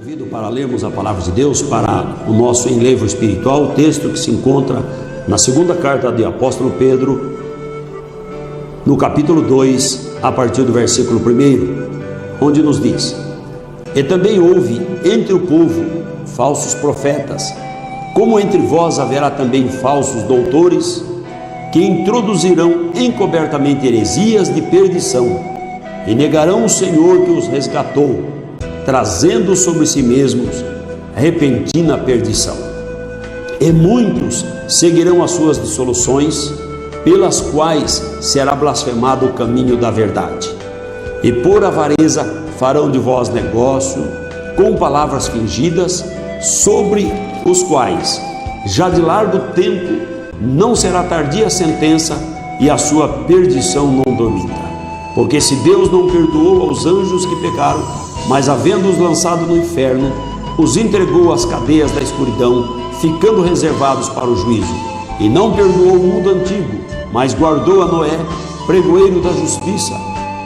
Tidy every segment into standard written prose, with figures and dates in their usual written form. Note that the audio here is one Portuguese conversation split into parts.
convido para lermos a palavra de Deus para o nosso enlevo espiritual, o texto que se encontra na segunda carta do apóstolo Pedro, no capítulo 2, a partir do versículo 1, onde nos diz: E também houve entre o povo falsos profetas, como entre vós haverá também falsos doutores, que introduzirão encobertamente heresias de perdição, e negarão o Senhor que os resgatou, trazendo sobre si mesmos repentina perdição. E muitos seguirão as suas dissoluções, pelas quais será blasfemado o caminho da verdade. E por avareza farão de vós negócio, com palavras fingidas, sobre os quais, já de largo tempo, não será tardia a sentença, e a sua perdição não dormita. Porque se Deus não perdoou aos anjos que pecaram, mas havendo-os lançado no inferno, os entregou às cadeias da escuridão, ficando reservados para o juízo. E não perdoou o mundo antigo, mas guardou a Noé, pregoeiro da justiça,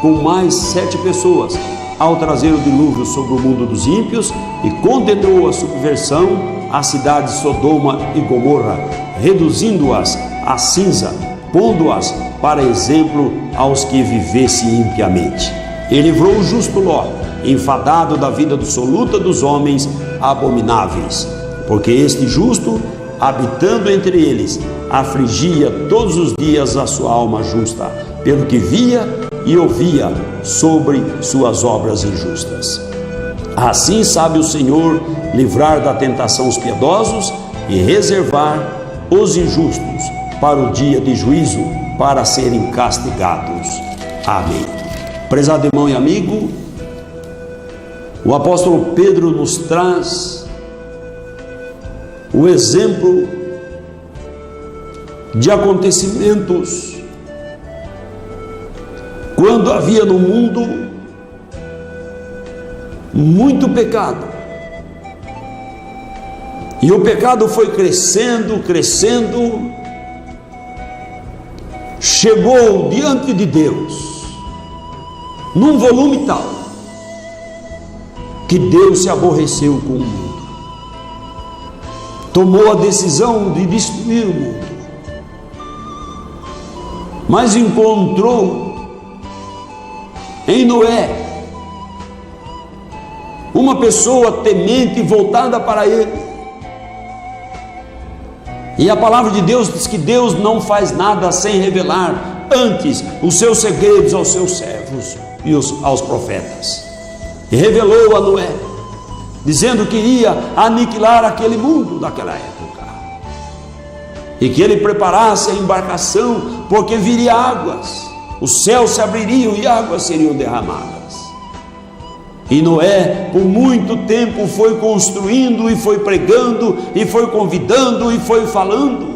com mais 7 pessoas, ao trazer o dilúvio sobre o mundo dos ímpios, e condenou a subversão a cidades Sodoma e Gomorra, reduzindo-as a cinza, pondo-as para exemplo aos que vivessem impiamente. E livrou o justo Ló, enfadado da vida dissoluta dos homens abomináveis, porque este justo, habitando entre eles, afligia todos os dias a sua alma justa, pelo que via e ouvia sobre suas obras injustas. Assim sabe o Senhor livrar da tentação os piedosos e reservar os injustos para o dia de juízo, para serem castigados. Amém. Prezado irmão e amigo, o apóstolo Pedro nos traz o exemplo de acontecimentos quando havia no mundo muito pecado, e o pecado foi crescendo, chegou diante de Deus num volume tal que Deus se aborreceu com o mundo, tomou a decisão de destruir o mundo, mas encontrou em Noé uma pessoa temente e voltada para ele. E a palavra de Deus diz que Deus não faz nada sem revelar antes os seus segredos aos seus servos e aos profetas. E revelou a Noé, dizendo que iria aniquilar aquele mundo daquela época, e que ele preparasse a embarcação, porque viria águas, os céus se abririam e águas seriam derramadas. E Noé, por muito tempo, foi construindo e foi pregando e foi convidando e foi falando.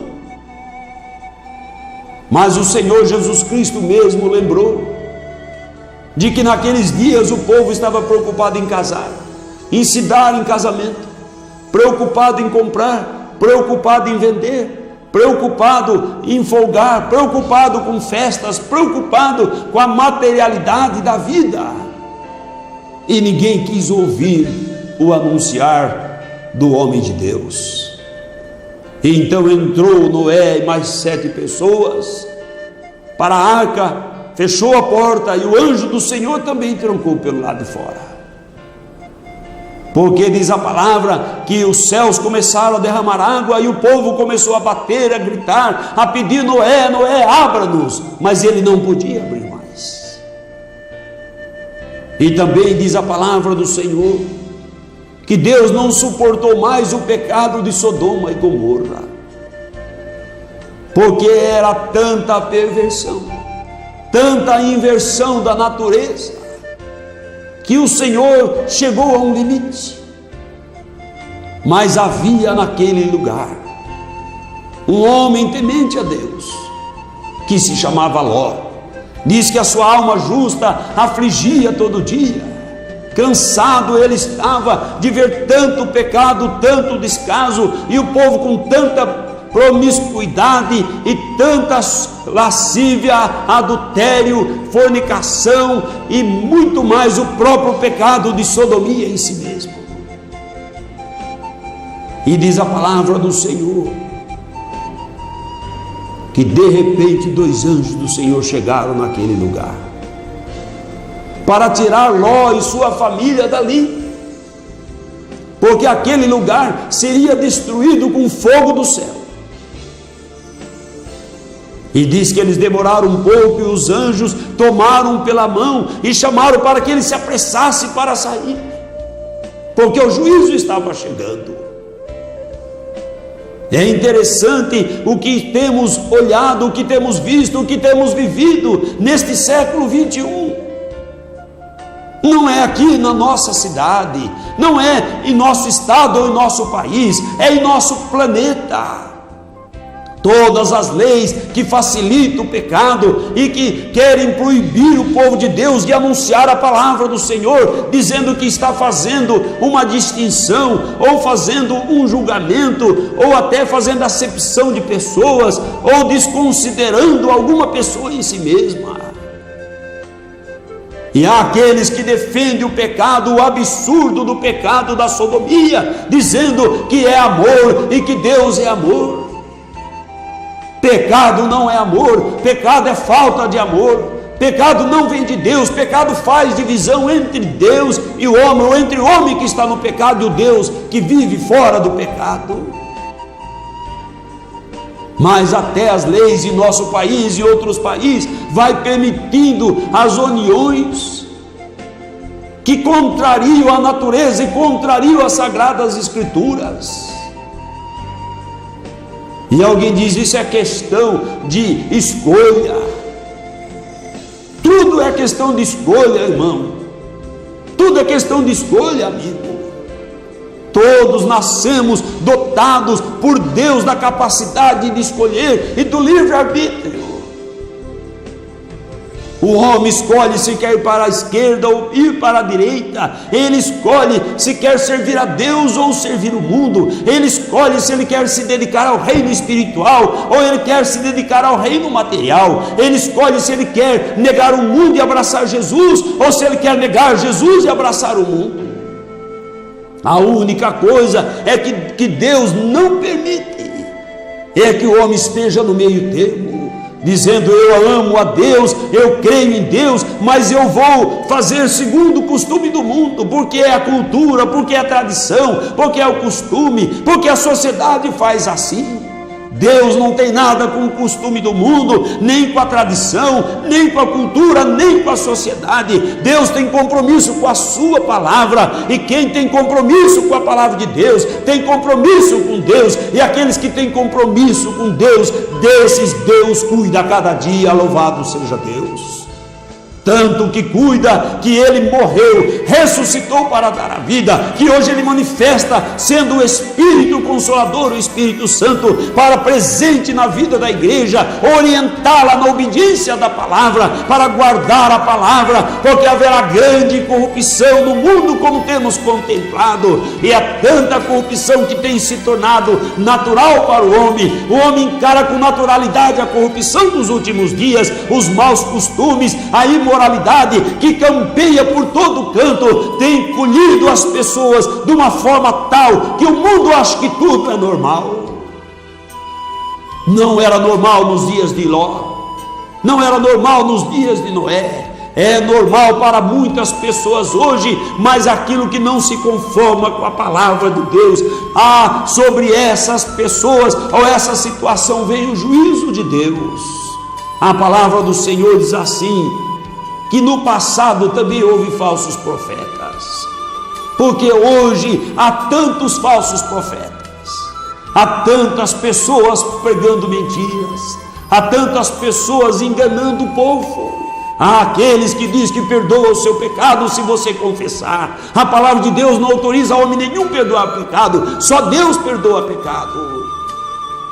Mas o Senhor Jesus Cristo mesmo lembrou de que naqueles dias o povo estava preocupado em casar, em se dar em casamento, preocupado em comprar, preocupado em vender, preocupado em folgar, preocupado com festas, preocupado com a materialidade da vida. E ninguém quis ouvir o anunciar do homem de Deus. E então entrou Noé e mais 7 pessoas para a arca, fechou a porta, e o anjo do Senhor também trancou pelo lado de fora. Porque diz a palavra que os céus começaram a derramar água, e o povo começou a bater, a gritar, a pedir: Noé, Noé, abra-nos. Mas ele não podia abrir mais. E também diz a palavra do Senhor que Deus não suportou mais o pecado de Sodoma e Gomorra, porque era tanta perversão, tanta inversão da natureza, que o Senhor chegou a um limite. Mas havia naquele lugar um homem temente a Deus, que se chamava Ló. Diz que a sua alma justa afligia todo dia. Cansado ele estava de ver tanto pecado, tanto descaso, e o povo com tanta promiscuidade e tanta lascívia, adultério, fornicação e muito mais, o próprio pecado de sodomia em si mesmo. E diz a palavra do Senhor que de repente 2 anjos do Senhor chegaram naquele lugar para tirar Ló e sua família dali, porque aquele lugar seria destruído com fogo do céu. E diz que eles demoraram um pouco, e os anjos tomaram pela mão e chamaram para que ele se apressasse para sair, porque o juízo estava chegando. É interessante o que temos olhado, o que temos visto, o que temos vivido neste século 21. Não é aqui na nossa cidade, não é em nosso estado ou em nosso país, é em nosso planeta. Todas as leis que facilitam o pecado e que querem proibir o povo de Deus de anunciar a palavra do Senhor, dizendo que está fazendo uma distinção, ou fazendo um julgamento, ou até fazendo acepção de pessoas, ou desconsiderando alguma pessoa em si mesma. E há aqueles que defendem o pecado, o absurdo do pecado da sodomia, dizendo que é amor e que Deus é amor. Pecado não é amor, pecado é falta de amor, pecado não vem de Deus, pecado faz divisão entre Deus e o homem, ou entre o homem que está no pecado e o Deus que vive fora do pecado. Mas até as leis em nosso país e outros países vai permitindo as uniões que contrariam a natureza e contrariam as sagradas escrituras. E alguém diz: isso é questão de escolha. Tudo é questão de escolha, irmão. Tudo é questão de escolha, amigo. Todos nascemos dotados por Deus da capacidade de escolher e do livre-arbítrio. O homem escolhe se quer ir para a esquerda ou ir para a direita. Ele escolhe se quer servir a Deus ou servir o mundo. Ele escolhe se ele quer se dedicar ao reino espiritual ou ele quer se dedicar ao reino material. Ele escolhe se ele quer negar o mundo e abraçar Jesus, ou se ele quer negar Jesus e abraçar o mundo. A única coisa é que Deus não permite é que o homem esteja no meio termo, dizendo: eu amo a Deus, eu creio em Deus, mas eu vou fazer segundo o costume do mundo, porque é a cultura, porque é a tradição, porque é o costume, porque a sociedade faz assim. Deus não tem nada com o costume do mundo, nem com a tradição, nem com a cultura, nem com a sociedade. Deus tem compromisso com a sua palavra, e quem tem compromisso com a palavra de Deus, tem compromisso com Deus, e aqueles que têm compromisso com Deus, desses Deus cuida a cada dia. Louvado seja Deus. Tanto que cuida, que ele morreu, ressuscitou para dar a vida, que hoje ele manifesta sendo o Espírito Consolador, o Espírito Santo, para presente na vida da igreja, orientá-la na obediência da palavra, para guardar a palavra, porque haverá grande corrupção no mundo, como temos contemplado, e é tanta corrupção que tem se tornado natural para o homem encara com naturalidade a corrupção dos últimos dias, os maus costumes, a imoralidade que campeia por todo canto, tem colhido as pessoas de uma forma tal que o mundo acha que tudo é normal. Não era normal nos dias de Ló, não era normal nos dias de Noé. É normal para muitas pessoas hoje, mas aquilo que não se conforma com a palavra de Deus, sobre essas pessoas ou essa situação vem o juízo de Deus. A palavra do Senhor diz assim, que no passado também houve falsos profetas, porque hoje há tantos falsos profetas, há tantas pessoas pregando mentiras, há tantas pessoas enganando o povo. Há aqueles que dizem que perdoa o seu pecado se você confessar. A palavra de Deus não autoriza a homem nenhum perdoar pecado, só Deus perdoa pecado.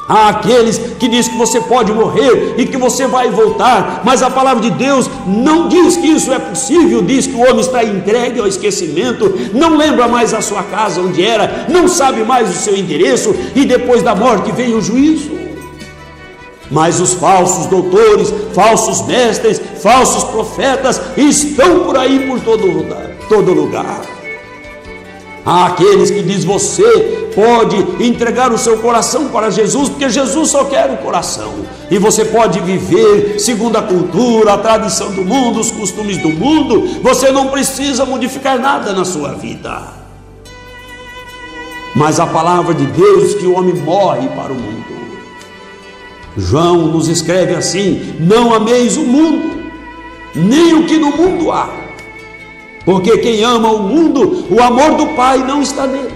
Há aqueles que dizem que você pode morrer e que você vai voltar, mas a palavra de Deus não diz que isso é possível. Diz que o homem está entregue ao esquecimento, não lembra mais a sua casa onde era, não sabe mais o seu endereço, e depois da morte vem o juízo. Mas os falsos doutores, falsos mestres, falsos profetas estão por aí, por todo lugar. Há aqueles que dizem: você pode entregar o seu coração para Jesus, porque Jesus só quer o coração, e você pode viver segundo a cultura, a tradição do mundo, os costumes do mundo. Você não precisa modificar nada na sua vida. Mas a palavra de Deus diz que o homem morre para o mundo. João nos escreve assim: não ameis o mundo, nem o que no mundo há, porque quem ama o mundo, o amor do Pai não está nele.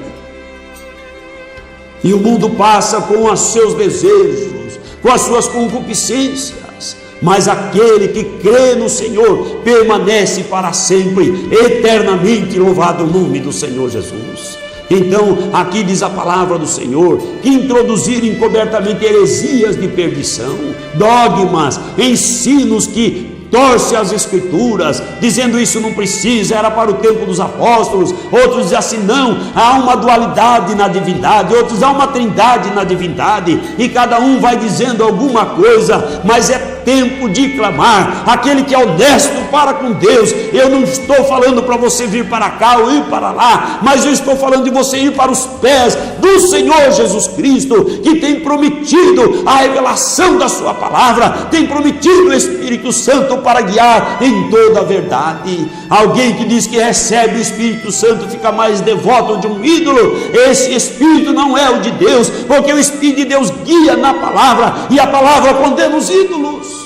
E o mundo passa com os seus desejos, com as suas concupiscências, mas aquele que crê no Senhor permanece para sempre, eternamente. Louvado o nome do Senhor Jesus. Então, aqui diz a palavra do Senhor que introduziram encobertamente heresias de perdição, dogmas, ensinos que torce as Escrituras, dizendo isso não precisa, era para o tempo dos apóstolos. Outros dizem assim: não, há uma dualidade na divindade, outros há uma trindade na divindade, e cada um vai dizendo alguma coisa, mas é tempo de clamar. Aquele que é honesto para com Deus, eu não estou falando para você vir para cá ou ir para lá, mas eu estou falando de você ir para os pés do Senhor Jesus Cristo, que tem prometido a revelação da sua palavra, tem prometido o Espírito Santo para guiar em toda a verdade. Alguém que diz que recebe o Espírito Santo fica mais devoto de um ídolo. Esse Espírito não é o de Deus, porque o Espírito de Deus guia na palavra, e a palavra condena os ídolos.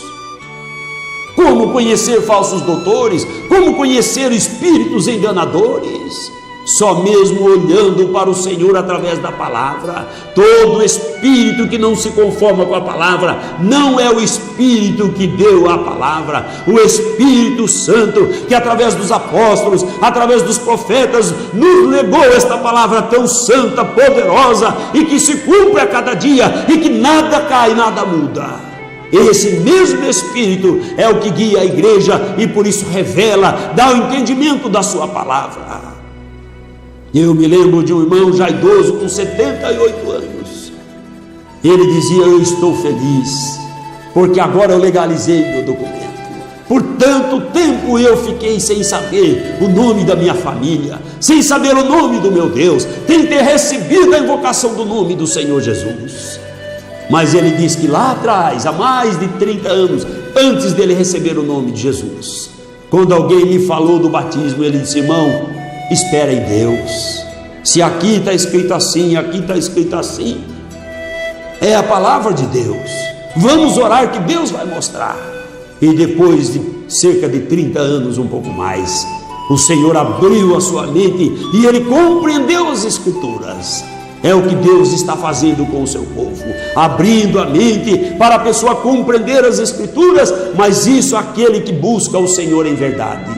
Como conhecer falsos doutores? Como conhecer espíritos enganadores? Só mesmo olhando para o Senhor através da palavra. Todo espírito que não se conforma com a palavra não é o Espírito que deu a palavra. O Espírito Santo, que através dos apóstolos, através dos profetas, nos legou esta palavra tão santa, poderosa, e que se cumpre a cada dia, e que nada cai, nada muda. Esse mesmo Espírito é o que guia a igreja, e por isso revela, dá o entendimento da sua palavra. Eu me lembro de um irmão já idoso, com 78 anos. Ele dizia: eu estou feliz, porque agora eu legalizei meu documento. Por tanto tempo eu fiquei sem saber o nome da minha família, sem saber o nome do meu Deus, sem ter recebido a invocação do nome do Senhor Jesus. Mas ele diz que lá atrás, há mais de 30 anos, antes dele receber o nome de Jesus, quando alguém me falou do batismo, ele disse: irmão, espera em Deus. Se aqui está escrito assim, aqui está escrito assim, é a palavra de Deus. Vamos orar que Deus vai mostrar. E depois de cerca de 30 anos, um pouco mais, o Senhor abriu a sua mente e ele compreendeu as Escrituras. É o que Deus está fazendo com o seu povo, abrindo a mente para a pessoa compreender as Escrituras, mas isso aquele que busca o Senhor em verdade.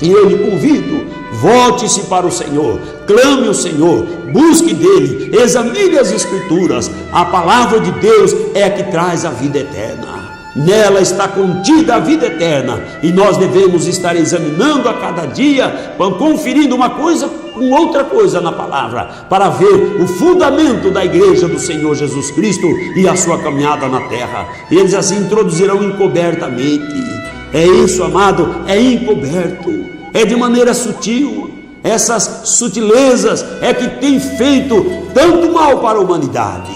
E eu lhe convido: volte-se para o Senhor, clame o Senhor, busque dele, examine as Escrituras. A palavra de Deus é a que traz a vida eterna. Nela está contida a vida eterna, e nós devemos estar examinando a cada dia, conferindo uma coisa com outra coisa na palavra, para ver o fundamento da igreja do Senhor Jesus Cristo e a sua caminhada na terra. Eles assim introduzirão encobertamente. É isso, amado, é encoberto, é de maneira sutil. Essas sutilezas é que tem feito tanto mal para a humanidade.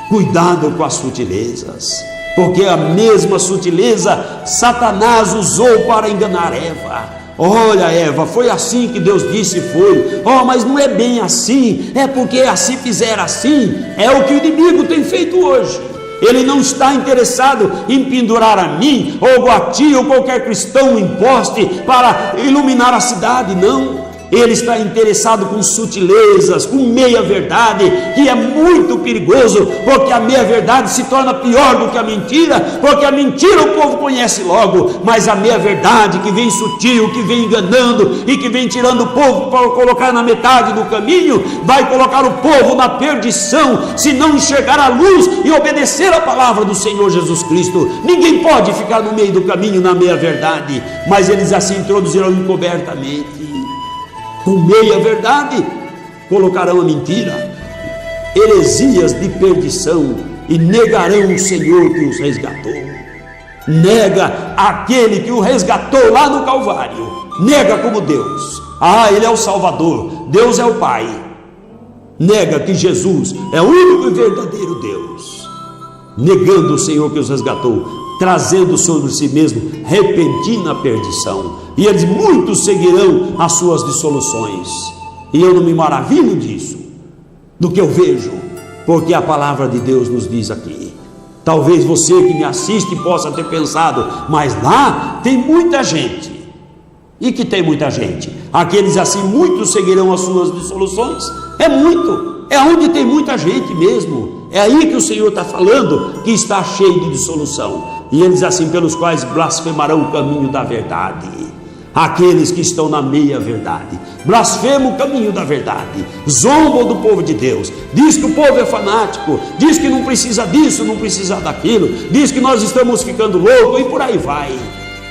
Cuidado com as sutilezas, porque a mesma sutileza Satanás usou para enganar Eva. Olha, Eva, foi assim que Deus disse, foi. Mas não é bem assim, é porque assim fizer assim. É o que o inimigo tem feito hoje. Ele não está interessado em pendurar a mim, ou a ti, ou qualquer cristão em poste para iluminar a cidade, não. Ele está interessado com sutilezas, com meia-verdade, que é muito perigoso, porque a meia-verdade se torna pior do que a mentira, porque a mentira o povo conhece logo, mas a meia-verdade que vem sutil, que vem enganando e que vem tirando o povo para colocar na metade do caminho, vai colocar o povo na perdição, se não enxergar a luz e obedecer a palavra do Senhor Jesus Cristo. Ninguém pode ficar no meio do caminho na meia-verdade, mas eles assim introduzirão encobertamente. Com meia-verdade colocarão a mentira, heresias de perdição, e negarão o Senhor que os resgatou. Nega aquele que o resgatou lá no Calvário. nega como Deus. Ele é o Salvador, Deus é o Pai. Nega que Jesus é o único e verdadeiro Deus, negando o Senhor que os resgatou, trazendo sobre si mesmo repentina perdição. E eles muitos seguirão as suas dissoluções. E eu não me maravilho disso, do que eu vejo, porque a palavra de Deus nos diz aqui. Talvez você que me assiste possa ter pensado, mas lá tem muita gente. E que tem muita gente? Aqueles assim, muitos seguirão as suas dissoluções. É muito, é onde tem muita gente mesmo. É aí que o Senhor está falando que está cheio de dissolução. E eles assim, pelos quais blasfemarão o caminho da verdade. Aqueles que estão na meia verdade, blasfemam o caminho da verdade, zombam do povo de Deus, diz que o povo é fanático, diz que não precisa disso, não precisa daquilo, diz que nós estamos ficando loucos e por aí vai.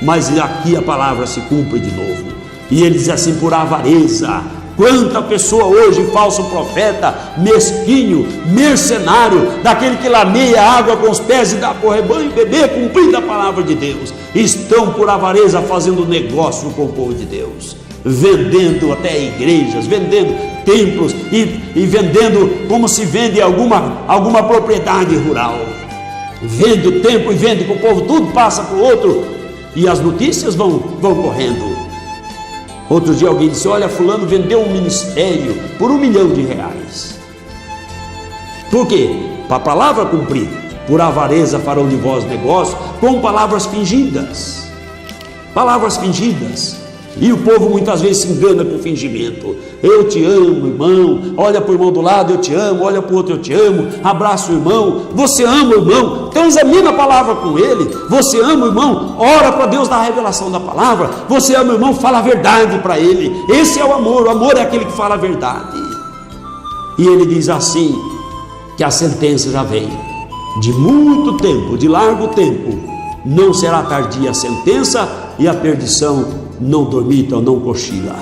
Mas aqui a palavra se cumpre de novo. E ele diz assim, por avareza. Quanta pessoa hoje, falso profeta, mesquinho, mercenário, daquele que lameia água com os pés e dá por rebanho e beber, cumprindo a palavra de Deus, estão por avareza fazendo negócio com o povo de Deus, vendendo até igrejas, vendendo templos e vendendo como se vende alguma propriedade rural. Vende o templo e vende com o povo, tudo passa para o outro e as notícias vão correndo. Outro dia alguém disse, olha, fulano vendeu um ministério por R$1 milhão. Por quê? Para a palavra cumprir. Por avareza farão de vós negócio com palavras fingidas. Palavras fingidas. E o povo muitas vezes se engana com fingimento. Eu te amo, irmão. Olha para o irmão do lado, eu te amo. Olha para o outro, eu te amo. Abraça o irmão. Você ama o irmão? Então examina a palavra com ele. Você ama o irmão? Ora para Deus dar a revelação da palavra. Você ama o irmão? Fala a verdade para ele. Esse é o amor. O amor é aquele que fala a verdade. E ele diz assim, que a sentença já vem. De muito tempo, de largo tempo, não será tardia a sentença e a perdição não dormita ou não cochila.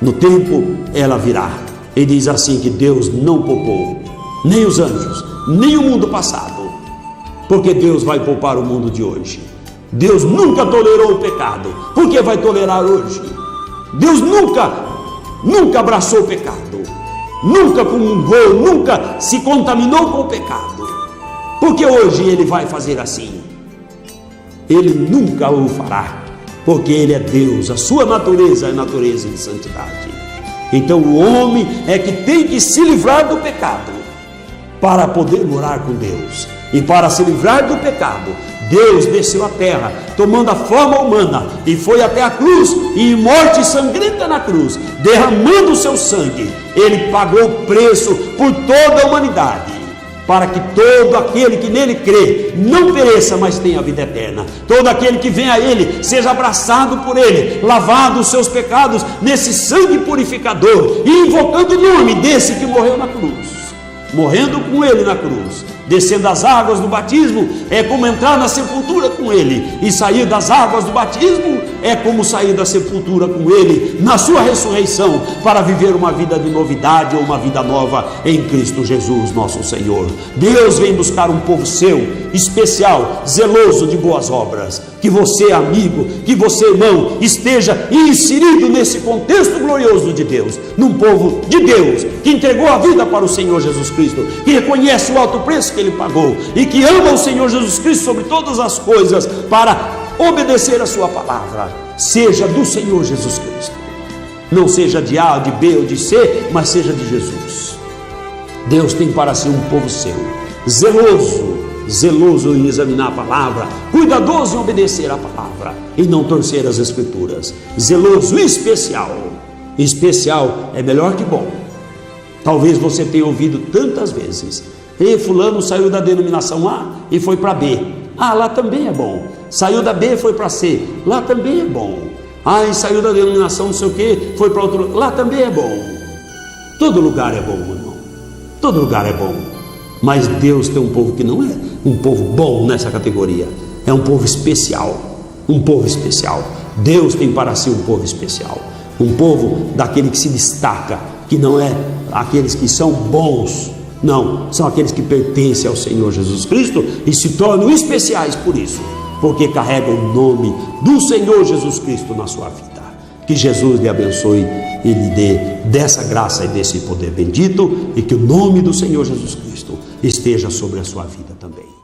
No tempo ela virá. Ele diz assim que Deus não poupou nem os anjos, nem o mundo passado, porque Deus vai poupar o mundo de hoje. Deus nunca tolerou o pecado, por que vai tolerar hoje? Deus nunca abraçou o pecado, nunca comungou, nunca se contaminou com o pecado, porque hoje Ele vai fazer assim? Ele nunca o fará, porque Ele é Deus, a sua natureza é natureza de santidade. Então o homem é que tem que se livrar do pecado para poder morar com Deus. E para se livrar do pecado, Deus desceu à terra, tomando a forma humana, e foi até a cruz, e em morte sangrenta na cruz, derramando o seu sangue, Ele pagou o preço por toda a humanidade, para que todo aquele que nele crê não pereça, mas tenha a vida eterna. Todo aquele que vem a Ele seja abraçado por Ele, lavado os seus pecados nesse sangue purificador, e invocando o nome desse que morreu na cruz, morrendo com Ele na cruz, descendo as águas do batismo, é como entrar na sepultura com Ele, e sair das águas do batismo é como sair da sepultura com Ele, na sua ressurreição, para viver uma vida de novidade ou uma vida nova em Cristo Jesus nosso Senhor. Deus vem buscar um povo seu, especial, zeloso de boas obras. Que você, amigo, que você, irmão, esteja inserido nesse contexto glorioso de Deus, num povo de Deus, que entregou a vida para o Senhor Jesus Cristo, que reconhece o alto preço que Ele pagou, e que ama o Senhor Jesus Cristo sobre todas as coisas, para obedecer a sua palavra. Seja do Senhor Jesus Cristo, não seja de A, de B ou de C, mas seja de Jesus. Deus tem para si um povo seu, zeloso em examinar a palavra, cuidadoso em obedecer a palavra e não torcer as escrituras, zeloso e especial. Especial é melhor que bom. Talvez você tenha ouvido tantas vezes, fulano saiu da denominação A e foi para B, lá também é bom. Saiu da B e foi para C, lá também é bom. E saiu da denominação não sei o que, foi para outro, lá também é bom. Todo lugar é bom, meu irmão, todo lugar é bom. Mas Deus tem um povo que não é um povo bom nessa categoria, é um povo especial, um povo especial. Deus tem para si um povo especial, um povo daquele que se destaca, que não é aqueles que são bons, não, são aqueles que pertencem ao Senhor Jesus Cristo e se tornam especiais por isso, porque carregam o nome do Senhor Jesus Cristo na sua vida. Que Jesus lhe abençoe e lhe dê dessa graça e desse poder bendito, e que o nome do Senhor Jesus Cristo esteja sobre a sua vida também.